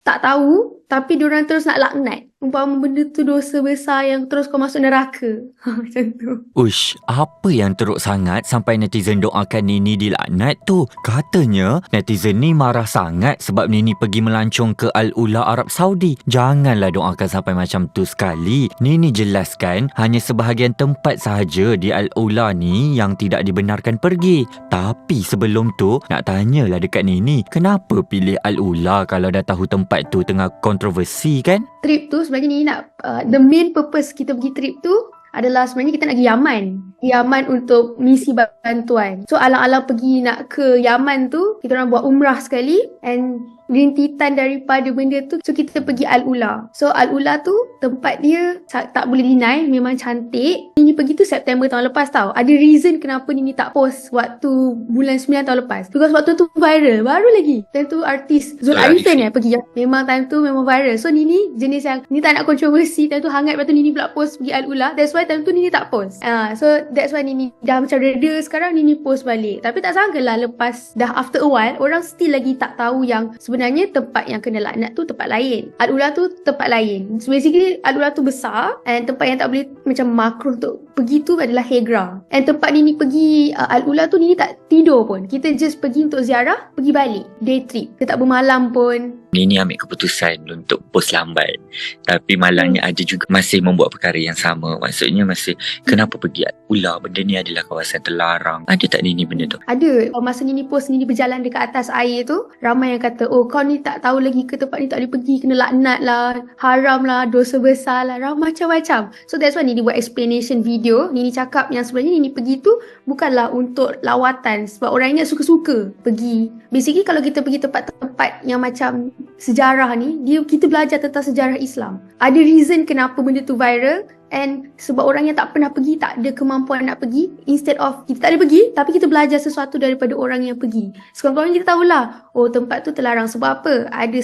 tak tahu tapi diorang terus nak laknat. Umpama benda tu dosa besar yang terus kau masuk neraka. Macam tu. Uish, apa yang teruk sangat sampai netizen doakan Nini dilaknat tu? Katanya netizen ni marah sangat sebab Nini pergi melancong ke Al-Ula Arab Saudi. Janganlah doakan sampai macam tu sekali. Nini jelaskan hanya sebahagian tempat sahaja di Al-Ula ni yang tidak dibenarkan pergi. Tapi sebelum tu nak tanyalah dekat Nini, kenapa pilih Al-Ula kalau dah tahu tempat tu tengah kontroversi kan? Trip tu sebenarnya ni nak the main purpose kita pergi trip tu adalah sebenarnya kita nak pergi Yaman. Yaman untuk misi bantuan. So alang-alang pergi nak ke Yaman tu, kita orang buat umrah sekali and rintitan daripada benda tu, so kita pergi Al-Ula. So Al-Ula tu tempat dia tak boleh deny, memang cantik. Nini pergi tu September tahun lepas tau. Ada reason kenapa Nini tak post waktu bulan 9 tahun lepas. Because waktu tu viral, baru lagi. Time tu artis Zul Arifin pergi. Memang time tu memang viral. So Nini jenis yang Nini tak nak kontroversi. Time tu hangat, lepas tu Nini pula post pergi Al-Ula. That's why time tu Nini tak post. So that's why Nini dah macam reda sekarang, Nini post balik. Tapi tak sangka lah lepas dah after a while, orang still lagi tak tahu yang sebenarnya tempat yang kena laknat tu tempat lain. Al-Ula tu tempat lain. So basically Al-Ula tu besar and tempat yang tak boleh macam makruh untuk pergi tu adalah Hegra. And tempat Nini pergi Al-Ula tu Nini tak tidur pun. Kita just pergi untuk ziarah, pergi balik. Day trip. Kita tak bermalam pun. Nini ambil keputusan untuk post lambat. Tapi malangnya ada juga masih membuat perkara yang sama. Maksudnya masih kenapa pergi Al-Ula? Benda ni adalah kawasan terlarang. Ada tak Nini benda tu? Ada. Masa Nini post, Nini berjalan dekat atas air tu, ramai yang kata, oh kau ni tak tahu lagi ke tempat ni tak boleh pergi, kena laknat lah, haram lah, dosa besar lah, macam-macam. So that's why Nini buat explanation video. Nini cakap yang sebenarnya Nini pergi tu bukanlah untuk lawatan, sebab orang ingat suka-suka pergi. Basically kalau kita pergi tempat-tempat yang macam sejarah ni, kita belajar tentang sejarah Islam. Ada reason kenapa benda tu viral. And sebab orang yang tak pernah pergi, tak ada kemampuan nak pergi, instead of kita tak ada pergi, tapi kita belajar sesuatu daripada orang yang pergi. Sekarang kita tahulah, oh tempat tu terlarang sebab apa? Ada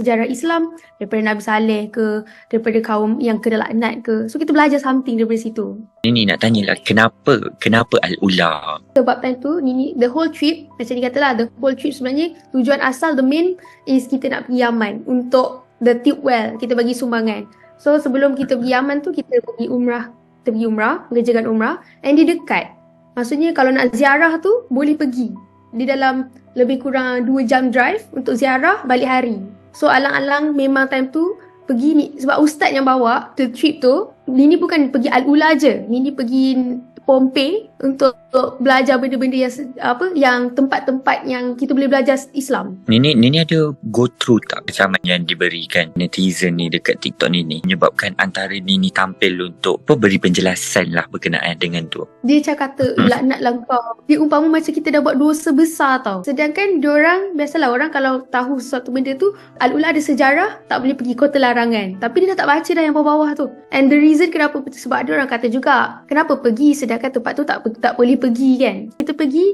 sejarah Islam daripada Nabi Saleh ke, daripada kaum yang kena laknat ke. So kita belajar something daripada situ. Nini nak tanyalah, kenapa Al-Ula? Sebab time tu Nini, the whole trip, macam dikatalah, the whole trip sebenarnya tujuan asal, the main is kita nak pergi Yaman untuk the tube well, kita bagi sumbangan. So sebelum kita pergi Yaman tu, kita pergi umrah, mengerjakan umrah, and dia dekat. Maksudnya kalau nak ziarah tu boleh pergi. Dia dalam lebih kurang 2 jam drive untuk ziarah balik hari. So alang-alang memang time tu pergi ni, sebab ustaz yang bawa the trip tu, Nini bukan pergi Al-Ula je. Nini pergi Pompei untuk belajar benda-benda yang tempat-tempat yang kita boleh belajar Islam. Nini ada go through tak kecaman yang diberikan netizen ni dekat TikTok Nini menyebabkan antara Nini tampil untuk beri penjelasan lah berkenaan dengan tu? Dia kata laknatlah kau. Dia umpama macam kita dah buat dosa besar tau. Sedangkan diorang, biasalah orang kalau tahu sesuatu benda tu, Al-Ula ada sejarah, tak boleh pergi kota larangan. Tapi dia dah tak baca dah yang bawah-bawah tu. And the reason kenapa, sebab diorang kata juga, kenapa pergi sedangkan tempat tu tak boleh pergi kan. Kita pergi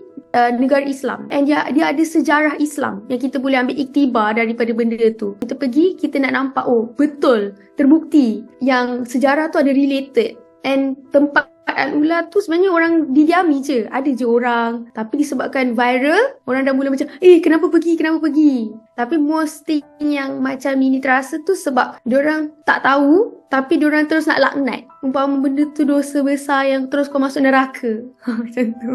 negara Islam and dia ada sejarah Islam yang kita boleh ambil iktibar daripada benda tu. Kita pergi, kita nak nampak, oh betul, terbukti yang sejarah tu ada related. And tempat Al-Ula tu sebenarnya orang didiami je. Ada je orang. Tapi disebabkan viral, orang dah mula macam, kenapa pergi? Tapi most thing yang macam Nini terasa tu sebab diorang tak tahu, tapi diorang terus nak laknat. Umpama benda tu dosa besar yang terus kau masuk neraka. Macam tu.